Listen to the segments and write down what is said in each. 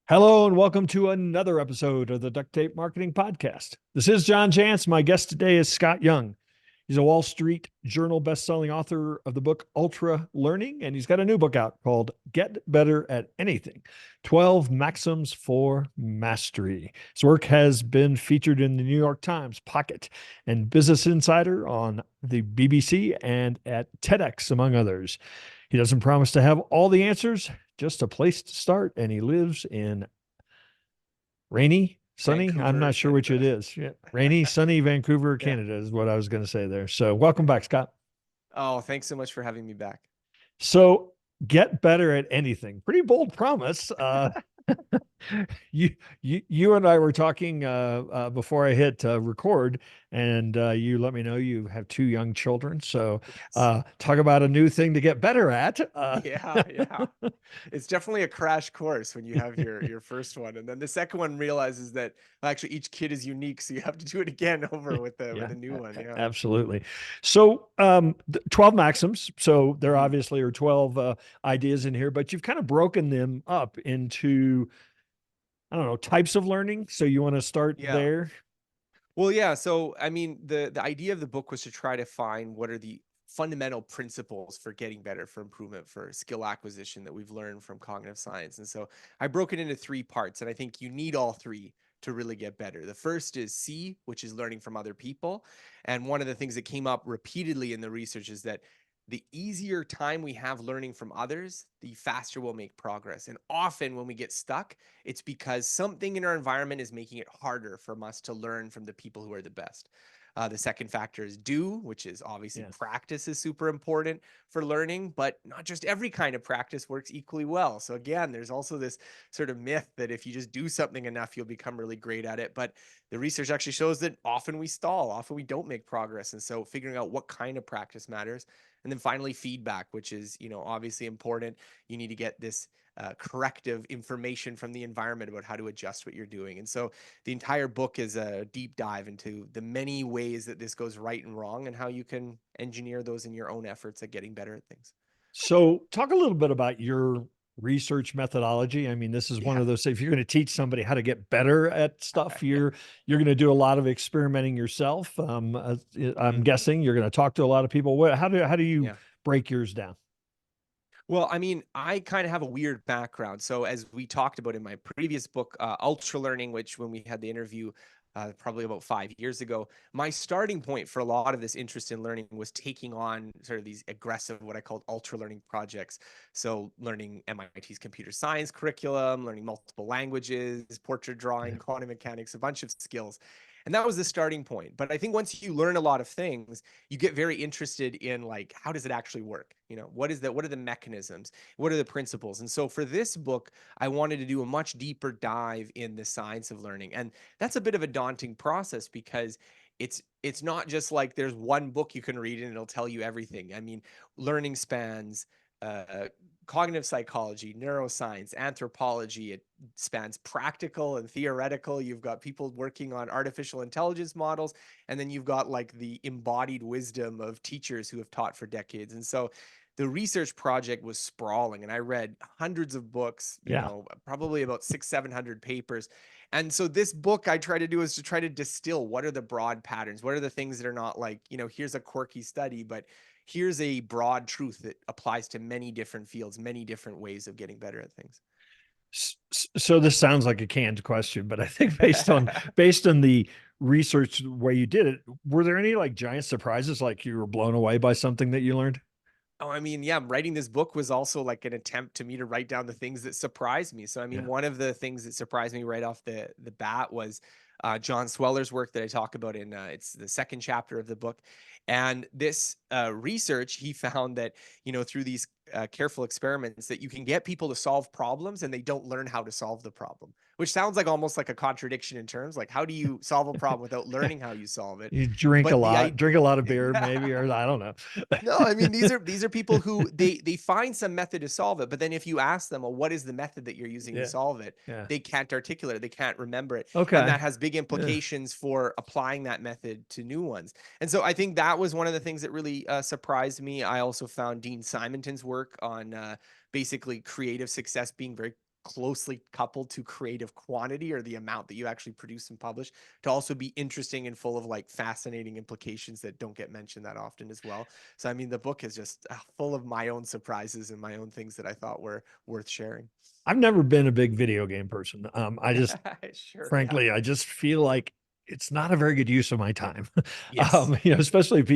Hello and welcome to another episode of the Duct Tape Marketing Podcast. This is John Jantsch. My guest today is Scott Young. He's a Wall Street Journal bestselling author of the book Ultra Learning, and he's got a new book out called Get Better at Anything: 12 Maxims for Mastery. His work has been featured in the New York Times, Pocket, and Business Insider, on the BBC, and at TEDx, among others. He doesn't promise to have all the answers, just a place to start, and he lives in rainy, sunny. I'm Vancouver, not sure which it Canada. is. Yeah. Rainy, sunny Vancouver, Yeah. Canada is what I was going to say there. So welcome back, Scott. Oh, thanks so much for having me back. So get better at anything. Pretty bold promise. You and I were talking before I hit record, and you let me know you have two young children. So Yes. talk about a new thing to get better at. Yeah. It's definitely a crash course when you have your first one, and then the second one realizes that actually each kid is unique, so you have to do it again over with Yeah, a new one. Yeah. absolutely. So, 12 maxims. So there Mhm. obviously are 12 ideas in here, but you've kind of broken them up into, I don't know, types of learning. So you want to start Yeah. there? Well, yeah. So, I mean, the idea of the book was to try to find what are the fundamental principles for getting better, for improvement, for skill acquisition that we've learned from cognitive science. And so I broke it into three parts, and I think you need all three to really get better. The first is C, which is learning from other people. And one of the things that came up repeatedly in the research is that the easier time we have learning from others, the faster we'll make progress. And often when we get stuck, it's because something in our environment is making it harder for us to learn from the people who are the best. The second factor is do, which is obviously Yes. practice is super important for learning, but not just every kind of practice works equally well. So again, there's also this sort of myth that if you just do something enough, you'll become really great at it. But the research actually shows that often we stall, often we don't make progress. And so figuring out what kind of practice matters. And then finally, feedback, which is, obviously important. You need to get this corrective information from the environment about how to adjust what you're doing. And so the entire book is a deep dive into the many ways that this goes right and wrong and how you can engineer those in your own efforts at getting better at things. So talk a little bit about your research methodology. I mean, this is one Yeah. of those, if you're going to teach somebody how to get better at stuff, you're going to do a lot of experimenting yourself. I'm Mhm. guessing you're going to talk to a lot of people. How do you Yeah. break yours down? Well, I mean, I kind of have a weird background. So, as we talked about in my previous book, Ultra Learning, which when we had the interview probably about 5 years ago, my starting point for a lot of this interest in learning was taking on sort of these aggressive, what I called ultra learning projects. So, learning MIT's computer science curriculum, learning multiple languages, portrait drawing, quantum mechanics, a bunch of skills. And that was the starting point. But I think once you learn a lot of things, you get very interested in like how does it actually work? What are the mechanisms? What are the principles? And so for this book, I wanted to do a much deeper dive in the science of learning. And that's a bit of a daunting process because it's not just like there's one book you can read and it'll tell you everything. I mean, learning spans uh, cognitive psychology, neuroscience, anthropology. It spans practical and theoretical. You've got people working on artificial intelligence models, and then you've got like the embodied wisdom of teachers who have taught for decades. And so the research project was sprawling, and I read hundreds of books, Yeah. probably about 700 papers. And so this book I try to do is to try to distill what are the broad patterns, what are the things that are not like, here's a quirky study, but here's a broad truth that applies to many different fields, many different ways of getting better at things. So this sounds like a canned question, but I think based on the research way you did it, were there any like giant surprises, like you were blown away by something that you learned? Oh, I mean, yeah, writing this book was also like an attempt to me to write down the things that surprised me. So, I mean, Yeah. one of the things that surprised me right off the bat was John Sweller's work that I talk about in it's the second chapter of the book. And this research, he found that through these careful experiments, that you can get people to solve problems and they don't learn how to solve the problem, which sounds like almost like a contradiction in terms. Like, how do you solve a problem without learning how you solve it? You drink a But the lot, idea, drink a lot of beer, yeah. maybe, or I don't know. No, I mean these are people who they find some method to solve it, but then if you ask them, well, what is the method that you're using to Yeah. solve it? Yeah. They can't articulate it, they can't remember it, and Okay. that has big Yeah. implications for applying that method to new ones. And so I think that was one of the things that really surprised me. I also found Dean Simonton's work on basically creative success being very closely coupled to creative quantity, or the amount that you actually produce and publish, to also be interesting and full of like fascinating implications that don't get mentioned that often as well. So, I mean, the book is just full of my own surprises and my own things that I thought were worth sharing. I've never been a big video game person. I just, Sure. Yeah. frankly, I just feel like it's not a very good use of my time. Yes. Especially if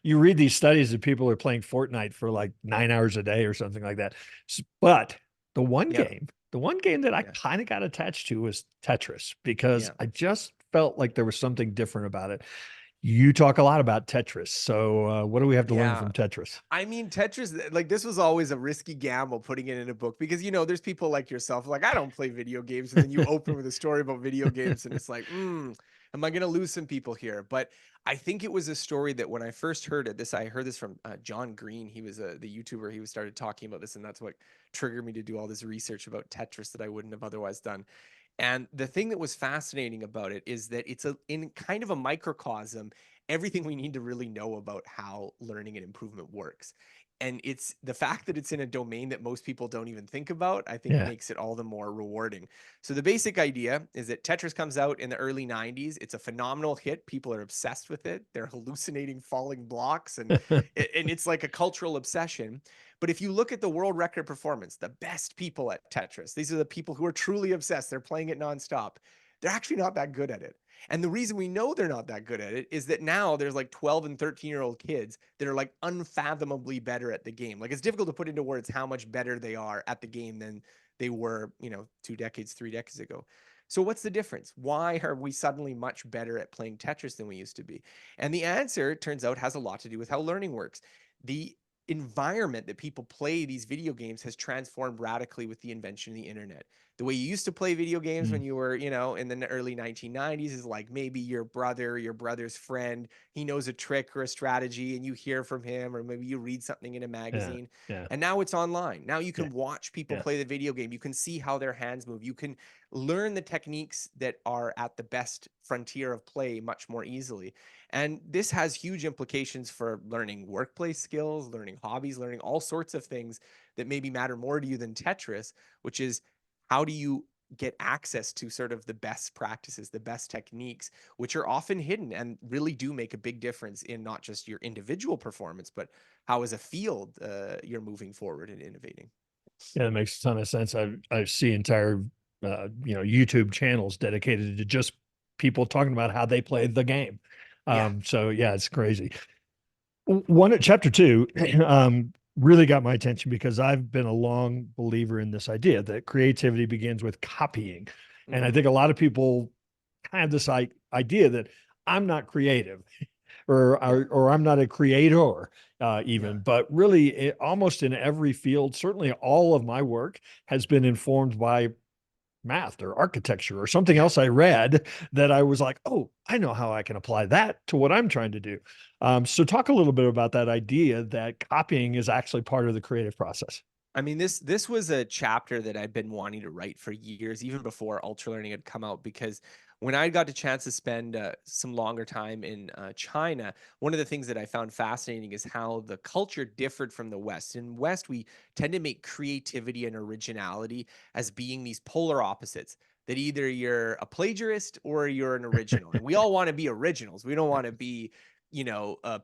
you read these studies that people are playing Fortnite for like 9 hours a day or something like that. But Yeah. the one game that I Yeah. kind of got attached to was Tetris because Yeah. I just felt like there was something different about it. You talk a lot about Tetris. So, what do we have to learn Yeah. from Tetris? I mean, Tetris, like this was always a risky gamble putting it in a book, because there's people like yourself, like, I don't play video games, and then you open with a story about video games, and it's like, am I going to lose some people here? But I think it was a story that when I first heard it, I heard this from John Green. He was the YouTuber. He was started talking about this, and that's what triggered me to do all this research about Tetris that I wouldn't have otherwise done. And the thing that was fascinating about it is that it's in kind of a microcosm, everything we need to really know about how learning and improvement works. And it's the fact that it's in a domain that most people don't even think about, I think Yeah. makes it all the more rewarding. So the basic idea is that Tetris comes out in the early 90s. It's a phenomenal hit. People are obsessed with it. They're hallucinating falling blocks, and it's like a cultural obsession. But if you look at the world record performance, the best people at Tetris, these are the people who are truly obsessed. They're playing it nonstop. They're actually not that good at it. And the reason we know they're not that good at it is that now there's like 12 and 13-year-old kids that are like unfathomably better at the game. Like, it's difficult to put into words how much better they are at the game than they were, 2 decades, 3 decades ago. So what's the difference? Why are we suddenly much better at playing Tetris than we used to be? And the answer, it turns out, has a lot to do with how learning works. The environment that people play these video games has transformed radically with the invention of the internet. The way you used to play video games when Mm, you were, in the early 1990s is like maybe your brother, your brother's friend, he knows a trick or a strategy and you hear from him, or maybe you read something in a yeah. magazine. Yeah. And now it's online. Now you Yeah. can watch people Yeah. play the video game. You can see how their hands move. You can learn the techniques that are at the best frontier of play much more easily. And this has huge implications for learning workplace skills, learning hobbies, learning all sorts of things that maybe matter more to you than Tetris, which is, how do you get access to sort of the best practices, the best techniques, which are often hidden and really do make a big difference in not just your individual performance, but how as a field you're moving forward and innovating. Yeah, that makes a ton of sense. I see entire YouTube channels dedicated to just people talking about how they play the game. Yeah. So yeah, it's crazy. One chapter two really got my attention because I've been a long believer in this idea that creativity begins with copying, and I Hmm. think a lot of people have this idea that I'm not creative Yeah. or I'm not a creator Yeah. even, but really almost in every field, certainly all of my work has been informed by math or architecture or something Yeah. else I read that I was like, oh, I know how I can apply that to what I'm trying to do. So talk a little bit about that idea that copying is actually part of the creative process. I mean, this was a chapter that I'd been wanting to write for years, even before Ultra Learning had come out. Because when I got a chance to spend some longer time in China, one of the things that I found fascinating is how the culture differed from the West. In West, we tend to make creativity and originality as being these polar opposites. That either you're a plagiarist or you're an original, and we all want to be originals. We don't want to be,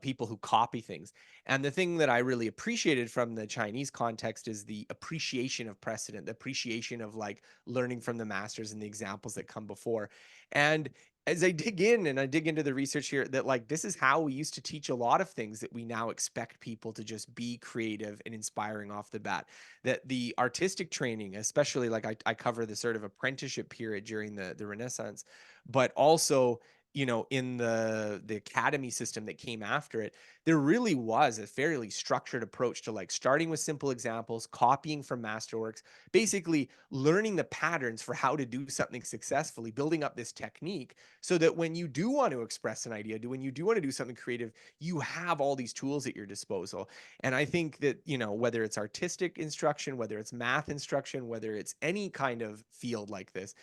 people who copy things. And the thing that I really appreciated from the Chinese context is the appreciation of precedent, the appreciation of like learning from the masters and the examples that come before. And as I dig in and I dig into the research here, that like this is how we used to teach a lot of things that we now expect people to just be creative and inspiring off the bat. That the artistic training, especially like I cover the sort of apprenticeship period during the Renaissance, but also in the academy system that came after it, there really was a fairly structured approach to like starting with simple examples, copying from masterworks, basically learning the patterns for how to do something successfully, building up this technique so that when you do want to express an idea, when you do want to do something creative, you have all these tools at your disposal. And I think that, whether it's artistic instruction, whether it's math instruction, whether it's any kind of field like this,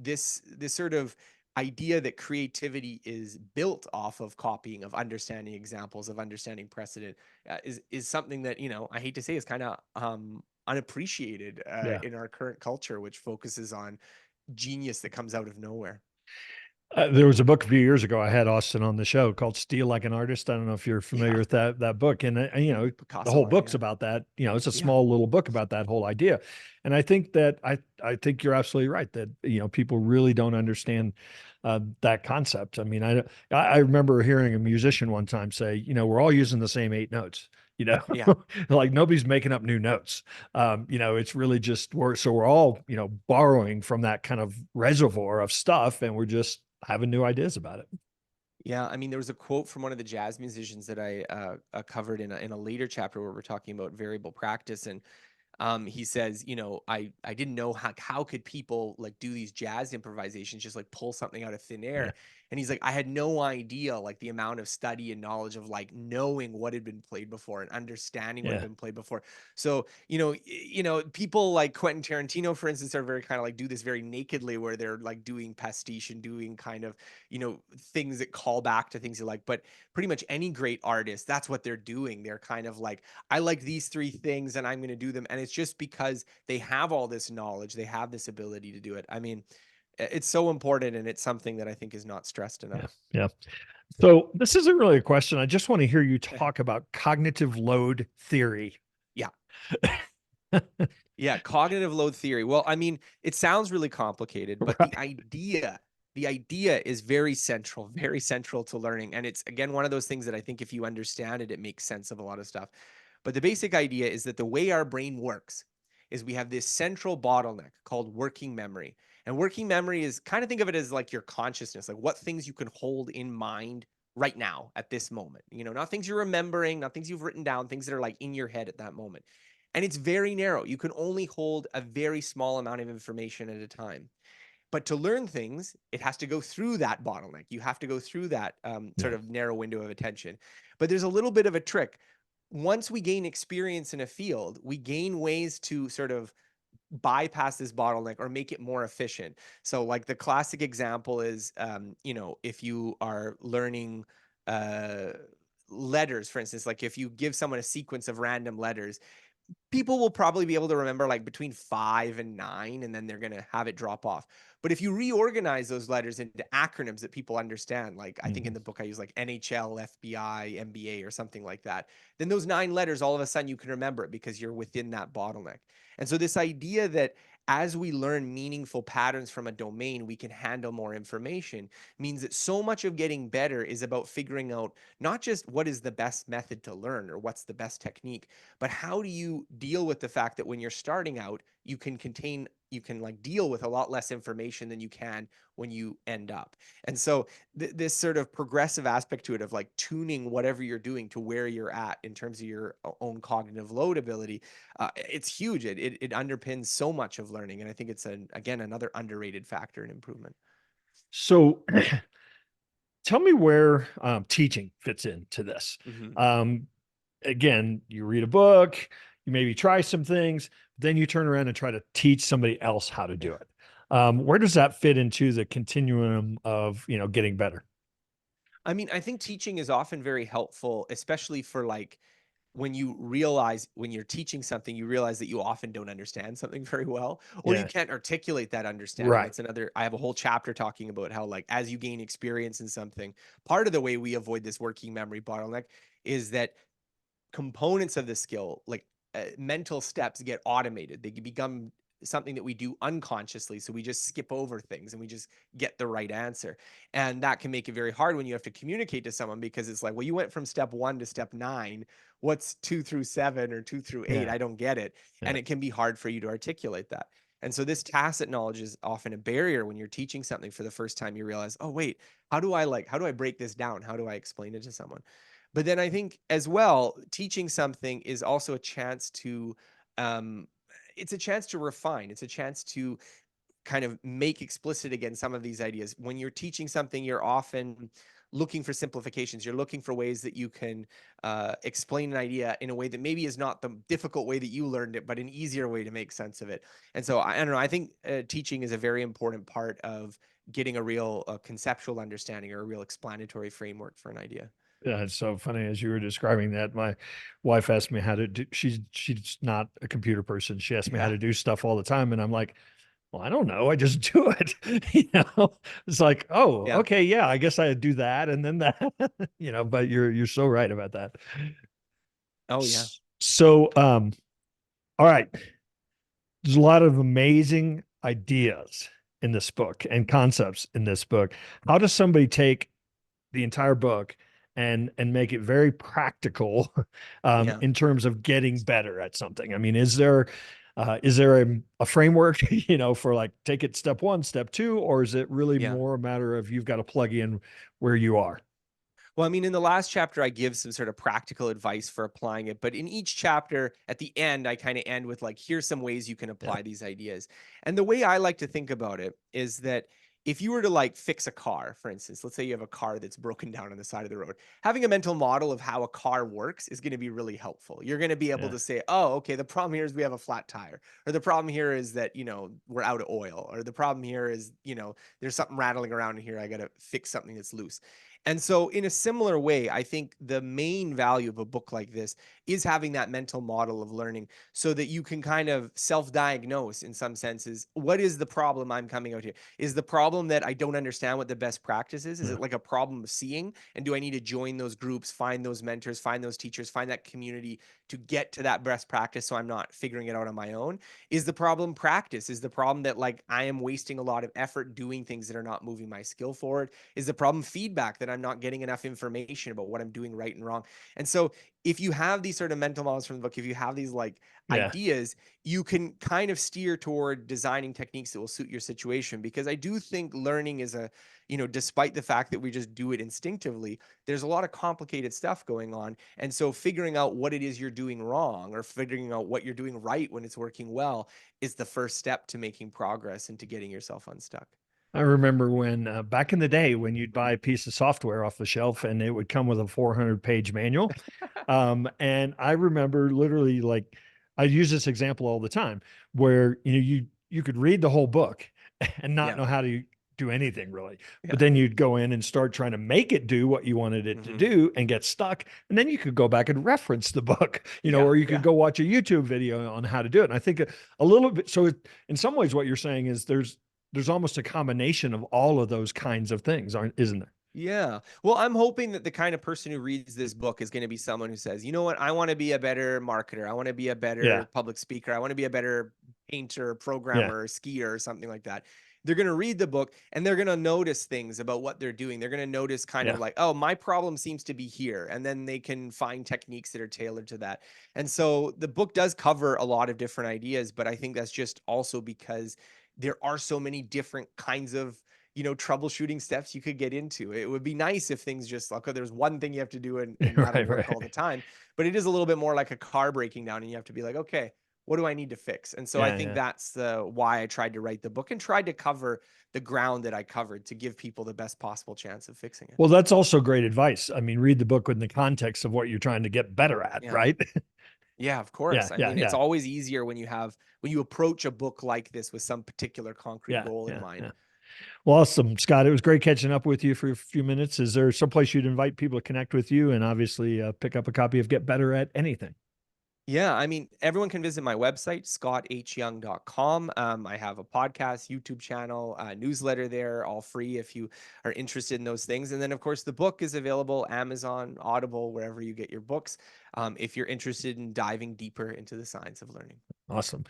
this sort of idea that creativity is built off of copying, of understanding examples, of understanding precedent, is something that I hate to say is kind of unappreciated Yeah. in our current culture, which focuses on genius that comes out of nowhere. There was a book a few years ago. I had Austin on the show called "Steal Like an Artist." I don't know if you're familiar Yeah, with that book, and the Picasso whole on it. book's Yeah, about that. It's a yeah, small little book about that whole idea, and I think that I think you're absolutely right that people really don't understand that concept. I mean, I remember hearing a musician one time say, we're all using the same 8 notes. You know, yeah. like nobody's making up new notes. It's really just we're all borrowing from that kind of reservoir of stuff, and we're just having new ideas about it. Yeah, I mean, there was a quote from one of the jazz musicians that I covered in a later chapter where we're talking about variable practice, and he says, I didn't know how could people like do these jazz improvisations, just like pull something out of thin Yeah, air. And he's like, I had no idea like the amount of study and knowledge of like knowing what had been played before and understanding what had yeah, been played before. So, people like Quentin Tarantino, for instance, are very kind of like do this very nakedly where they're like doing pastiche and doing kind of, things that call back to things you like. But pretty much any great artist, that's what they're doing. They're kind of like, I like these three things and I'm going to do them. And it's just because they have all this knowledge, they have this ability to do it. I mean, it's so important and it's something that I think is not stressed yeah, enough. yeah. So this isn't really a question. I just want to hear you talk about cognitive load theory. Yeah. Yeah, cognitive load theory. Well, I mean, it sounds really complicated, but Right. the idea is very central, very central to learning. And it's again one of those things that I think if you understand it, it makes sense of a lot of stuff. But the basic idea is that the way our brain works is we have this central bottleneck called working memory. And working memory is kind of think of it as like your consciousness, like what things you can hold in mind right now at this moment. Not things you're remembering, not things you've written down, things that are like in your head at that moment. And it's very narrow. You can only hold a very small amount of information at a time. But to learn things, it has to go through that bottleneck. You have to go through that sort Yeah. of narrow window of attention. But there's a little bit of a trick. Once we gain experience in a field, we gain ways to sort of bypass this bottleneck or make it more efficient. So, like the classic example is, if you are learning uh, letters, for instance, like if you give someone a sequence of random letters, people will probably be able to remember like between 5 and 9, and then they're going to have it drop off. But if you reorganize those letters into acronyms that people understand, like I think in Mhm. the book I use like NHL, FBI, MBA, or something like that, then those 9 letters, all of a sudden you can remember it because you're within that bottleneck. And so this idea that as we learn meaningful patterns from a domain, we can handle more information means that so much of getting better is about figuring out not just what is the best method to learn or what's the best technique, but how do you deal with the fact that when you're starting out, you can like deal with a lot less information than you can when you end up. And so this sort of progressive aspect to it of like tuning whatever you're doing to where you're at in terms of your own cognitive load ability, it's huge. It underpins so much of learning. And I think it's again, another underrated factor in improvement. So tell me where teaching fits into this. Mhm. Um, Again, you read a book, you maybe try some things, then you turn around and try to teach somebody else how to do Yeah. it. Where does that fit into the continuum of getting better? I mean, I think teaching is often very helpful, especially for like when you realize when you're teaching something, you realize that you often don't understand something very well, or you Yeah, can't articulate that understanding. right. That's another, I have a whole chapter talking about how, like, as you gain experience in something, part of the way we avoid this working memory bottleneck is that components of the skill, like mental steps, get automated. They become something that we do unconsciously. So we just skip over things and we just get the right answer. And that can make it very hard when you have to communicate to someone because it's like, well, you went from step 1 to step 9. What's 2 through 7 or 2 through 8? Yeah, I don't get it. yeah. And it can be hard for you to articulate that. And so this tacit knowledge is often a barrier when you're teaching something for the first time. You realize, oh, wait, how do I break this down? How do I explain it to someone? But then I think as well, teaching something is also a chance to, um, it's a chance to refine. It's a chance to kind of make explicit again some of these ideas. When you're teaching something, you're often looking for simplifications. You're looking for ways that you can explain an idea in a way that maybe is not the difficult way that you learned it, but an easier way to make sense of it. And so I don't know. I think teaching is a very important part of getting a real conceptual understanding or a real explanatory framework for an idea. Yeah, it's so funny as you were describing that. My wife asked me how to do, she's not a computer person. She asked me how Yeah. to do stuff all the time. And I'm like, well, I don't know. I just do it. It's like, oh, Yeah. okay, yeah, I guess I do that and then that, but you're so right about that. Oh yeah. So, all right. There's a lot of amazing ideas in this book and concepts in this book. How does somebody take the entire book and make it very practical Yeah. in terms of getting better at something? I mean, is there a framework, for like take it step one, step two, or is it really Yeah. more a matter of you've got to plug in where you are? Well, I mean, in the last chapter, I give some sort of practical advice for applying it. But in each chapter, at the end, I kind of end with like, here's some ways you can Yeah. apply these ideas. And the way I like to think about it is that if you were to like fix a car, for instance, let's say you have a car that's broken down on the side of the road, having a mental model of how a car works is going to be really helpful. You're going to be able Yeah. to say, oh, okay, the problem here is we have a flat tire, or the problem here is that, we're out of oil, or the problem here is, there's something rattling around in here. I got to fix something that's loose. And so, in a similar way, I think the main value of a book like this is having that mental model of learning so that you can kind of self diagnose in some senses. What is the problem I'm coming out here? Is the problem that I don't understand what the best practice is? Is Yeah. it like a problem of seeing? And do I need to join those groups, find those mentors, find those teachers, find that community to get to that best practice so I'm not figuring it out on my own? Is the problem practice? Is the problem that like I am wasting a lot of effort doing things that are not moving my skill forward? Is the problem feedback that I'm not getting enough information about what I'm doing right and wrong? And so if you have these sort of mental models from the book, if you have these like Yeah. ideas, you can kind of steer toward designing techniques that will suit your situation. Because I do think learning is despite the fact that we just do it instinctively, there's a lot of complicated stuff going on. And so figuring out what it is you're doing wrong or figuring out what you're doing right when it's working well is the first step to making progress and to getting yourself unstuck. I remember when back in the day when you'd buy a piece of software off the shelf and it would come with a 400-page manual. And I remember literally like I use this example all the time where you could read the whole book and not Yeah. know how to do anything really. But Yeah. then you'd go in and start trying to make it do what you wanted it to Hmm. do and get stuck. And then you could go back and reference the book, Yeah. or you could Yeah. go watch a YouTube video on how to do it. And I think a little bit, so in some ways what you're saying is there's almost a combination of all of those kinds of things, isn't there? Yeah. Well, I'm hoping that the kind of person who reads this book is going to be someone who says, you know what, I want to be a better marketer. I want to be a Yeah. better public speaker. I want to be a better painter, Yeah. programmer, skier, or something like that. They're going to read the book and they're going to notice things about what they're doing. They're going to notice kind of Yeah. like, oh, my problem seems to be here. And then they can find techniques that are tailored to that. And so the book does cover a lot of different ideas, but I think that's just also because there are so many different kinds of troubleshooting steps you could get into. It would be nice if things just like, okay, there's one thing you have to do and that'll Right. work all the Right. time. But it is a little bit more like a car breaking down and you have to be like, okay, what do I need to fix? And so I Yeah. think Yeah. that's the why I tried to write the book and tried to cover the ground that I covered to give people the best possible chance of fixing it. Well, that's also great advice. I mean, read the book in the context of what you're trying to get better at, Yeah. right? Yeah, of Yeah. course. I Yeah. mean, it's Yeah. always easier when you approach a book like this with some particular concrete Yeah. goal in Yeah. mind. Yeah. Well, awesome, Scott. It was great catching up with you for a few minutes. Is there some place you'd invite people to connect with you and obviously pick up a copy of Get Better at Anything? Yeah, I mean, everyone can visit my website, scotthyoung.com. I have a podcast, YouTube channel, newsletter there, all free if you are interested in those things. And then, of course, the book is available Amazon, Audible, wherever you get your books, if you're interested in diving deeper into the science of learning. Awesome.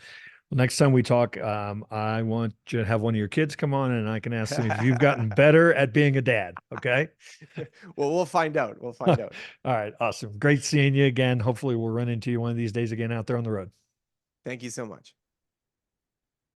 Well, next time we talk, I want you to have one of your kids come on and I can ask them if you've gotten better at being a dad. Okay. Well, we'll find out. We'll All find out. right. Awesome. Great seeing you again. Hopefully, we'll run into you one of these days again out there on the road. Thank you so much.